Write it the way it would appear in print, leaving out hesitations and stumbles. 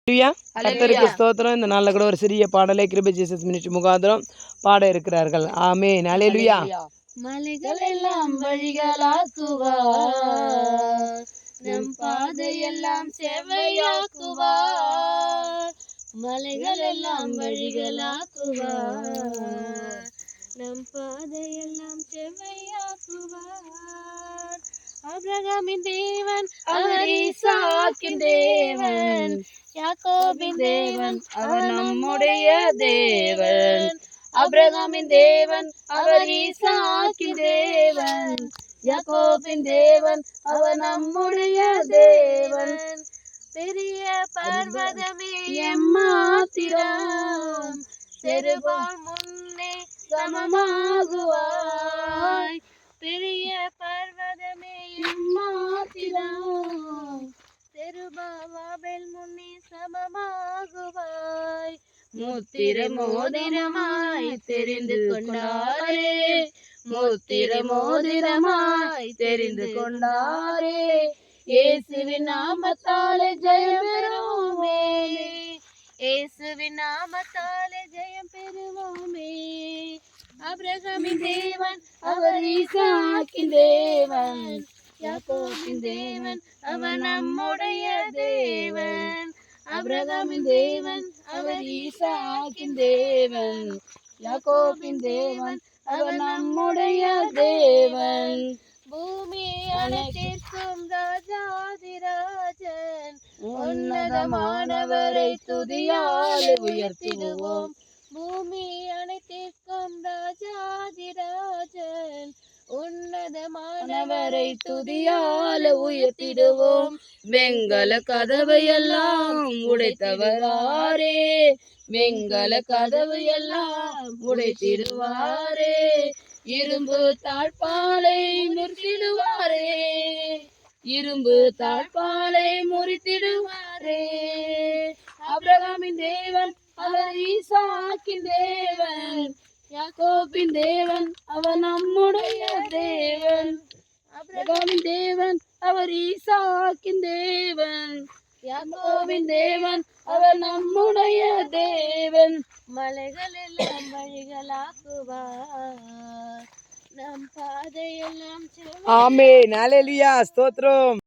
கர்த்தருக்கு ஸ்தோத்திரம். இந்த நாளில் கூட ஒரு சிறிய பாடலை கிருபை ஜீசஸ் மினிஸ்ட்ரி முகாந்திரம் பாட இருக்கிறார்கள். ஆமென். அல்லேலூயா. மலைகள் எல்லாம் வழிகளாக்குவார், நம் பாதையெல்லாம் செவ்வையாக்குவார். மலைகள் எல்லாம் வழிகளாக்குவார், நம் பாதையெல்லாம் செவ்வையாக்குவார். ஆபிரகாமின் தேவன் அவர் ஈசாக்கின் தேவன், யாக்கோபின் தேவன் அவர் நம்முடைய தேவன். ஆபிரகாமின் தேவன் அவர் ஈசாக்கின் தேவன், யாக்கோபின் தேவன் அவர் நம்முடைய தேவன். பெரிய பர்வதமே எம்மாத்திரம், செருபால் முன்னே சமமாகுவாய். பெரிய பர்வதமே எம்மாத்திரம், செருபாபேல் முன்னே சமமாகுவாய். முத்திர மோதிரமாய் தெரிந்து கொண்டாரே, முத்திர மோதிரமாய் தெரிந்து கொண்டாரே. இயேசுவின் நாமத்தாலே ஜெயம் பெறுவோமே, இயேசுவின் நாமத்தாலே ஜெயம் பெறுவோமே. ஆபிரகாமின் தேவன் அவர் ஈசாக்கின் தேவன், யாக்கோபின் தேவன் அவர் நம்முடைய தேவன். ஆபிரகாமின் தேவன் அவர் ஈசாக்கின் தேவன், யாக்கோபின் தேவன் அவர் நம்முடைய தேவன். பூமி அனைத்திற்கும் ராஜாதிராஜன், உன்னதமானவரை துதியால் உயர்த்திடுவோம். பூமி அனைத்திற்கும் ராஜாதிராஜன், உன்னதமானவரை துதியால் உயர்த்திடுவோம். வெங்கல கதவை எல்லாம் உடைத்தவராரே, வெங்கல கதவு எல்லாம் உடைத்திடுவாரே. இரும்பு தாழ்பாலை முறித்திடுவாரே, இரும்பு தாழ்பாலை முறித்திடுவாரே. ஆபிரகாமின் தேவன் அவர் ஈசாக்கின் தேவன், யாக்கோபின் தேவன் அவர் நம்முடைய தேவன். ஆபிரகாமின் தேவன் அவர் ஈசாக்கின் தேவன், யாக்கோபின் தேவன் அவர் நம்முடைய தேவன். மலைகள் எல்லாம் வழிகளாக்குவார், நம் பாதையெல்லாம். ஆமென். அல்லேலூயா. ஸ்தோத்திரம்.